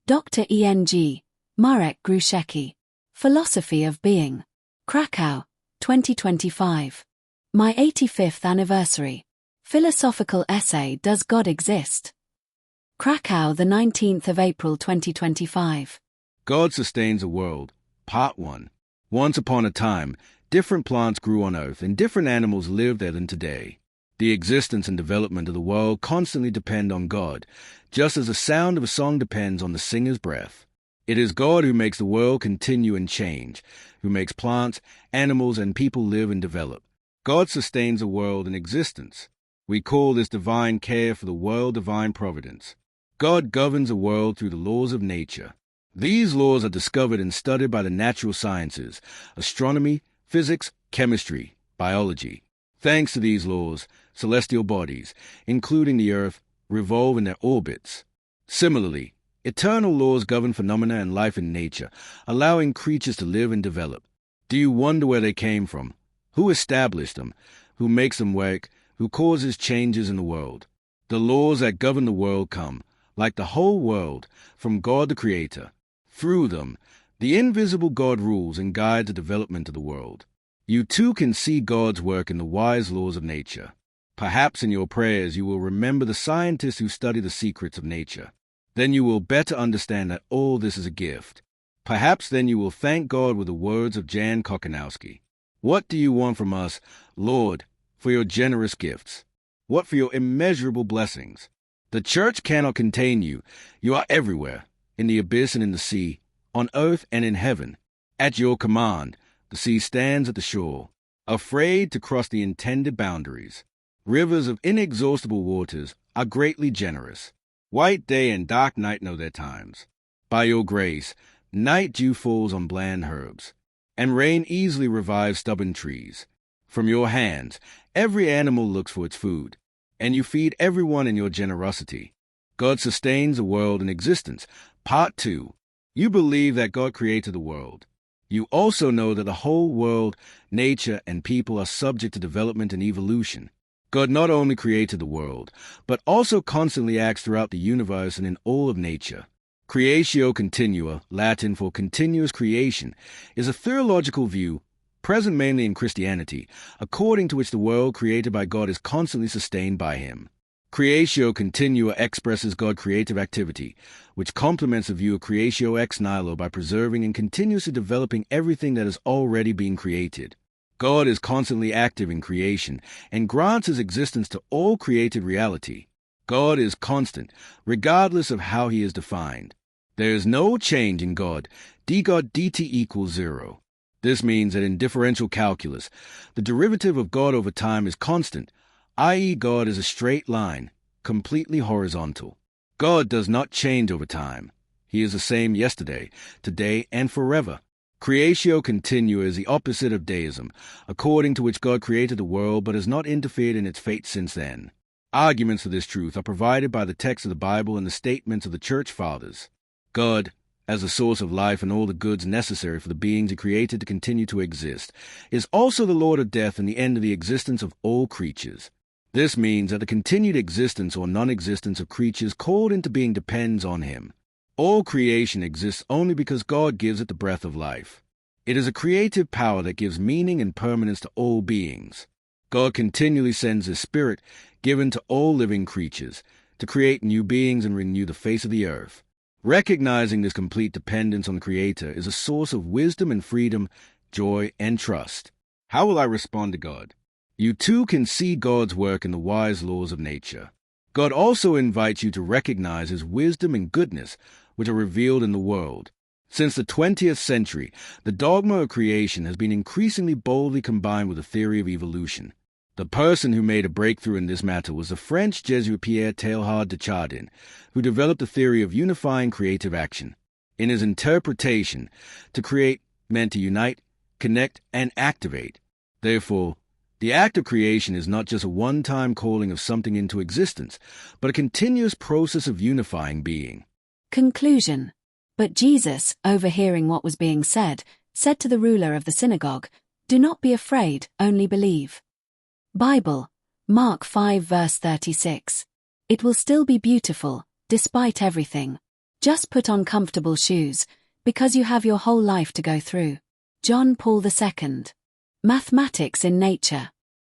Dr. E.N.G. Marek Gruszecki. Philosophy of Being. Krakow, 2025. My 85th anniversary. Philosophical essay Does God Exist? Krakow, the 19th of April 2025. God Sustains the World, Part 1. Once upon a time, different plants grew on Earth and different animals lived there than today. The existence and development of the world constantly depend on God, just as the sound of a song depends on the singer's breath. It is God who makes the world continue and change, who makes plants, animals, and people live and develop. God sustains the world in existence. We call this divine care for the world divine providence. God governs the world through the laws of nature. These laws are discovered and studied by the natural sciences, astronomy, physics, chemistry, biology. Thanks to these laws, celestial bodies, including the Earth, revolve in their orbits. Similarly, eternal laws govern phenomena and life in nature, allowing creatures to live and develop. Do you wonder where they came from? Who established them? Who makes them work? Who causes changes in the world? The laws that govern the world come, like the whole world, from God the Creator. Through them, the invisible God rules and guides the development of the world. You too can see God's work in the wise laws of nature. Perhaps in your prayers you will remember the scientists who study the secrets of nature. Then you will better understand that all this is a gift. Perhaps then you will thank God with the words of Jan Kochanowski. What do you want from us, Lord, for your generous gifts? What for your immeasurable blessings? The church cannot contain you. You are everywhere, in the abyss and in the sea, on earth and in heaven. At your command, the sea stands at the shore, afraid to cross the intended boundaries. Rivers of inexhaustible waters are greatly generous. White day and dark night know their times. By your grace, night dew falls on bland herbs, and rain easily revives stubborn trees. From your hands, every animal looks for its food, and you feed everyone in your generosity. God sustains the world in existence. Part 2. You believe that God created the world. You also know that the whole world, nature, and people are subject to development and evolution. God not only created the world, but also constantly acts throughout the universe and in all of nature. Creatio continua, Latin for continuous creation, is a theological view, present mainly in Christianity, according to which the world created by God is constantly sustained by Him. Creatio continua expresses God's creative activity, which complements the view of creatio ex nihilo by preserving and continuously developing everything that is already being created. God is constantly active in creation and grants His existence to all created reality. God is constant, regardless of how He is defined. There is no change in God. d God dt equals 0. This means that in differential calculus, the derivative of God over time is constant, i.e. God is a straight line, completely horizontal. God does not change over time. He is the same yesterday, today, and forever. Creatio continua is the opposite of deism, according to which God created the world but has not interfered in its fate since then. Arguments for this truth are provided by the text of the Bible and the statements of the Church Fathers. God, as the source of life and all the goods necessary for the beings He created to continue to exist, is also the Lord of death and the end of the existence of all creatures. This means that the continued existence or non-existence of creatures called into being depends on Him. All creation exists only because God gives it the breath of life. It is a creative power that gives meaning and permanence to all beings. God continually sends His Spirit, given to all living creatures, to create new beings and renew the face of the earth. Recognizing this complete dependence on the Creator is a source of wisdom and freedom, joy and trust. How will I respond to God? You too can see God's work in the wise laws of nature. God also invites you to recognize His wisdom and goodness, which are revealed in the world. Since the 20th century, the dogma of creation has been increasingly boldly combined with the theory of evolution. The person who made a breakthrough in this matter was the French Jesuit Pierre Teilhard de Chardin, who developed the theory of unifying creative action. In his interpretation, to create meant to unite, connect, and activate. Therefore, the act of creation is not just a one-time calling of something into existence, but a continuous process of unifying being. Conclusion. But Jesus, overhearing what was being said, said to the ruler of the synagogue, "Do not be afraid, only believe." Bible, Mark 5 verse 36. It will still be beautiful, despite everything. Just put on comfortable shoes, because you have your whole life to go through. John Paul II. Mathematics in Nature.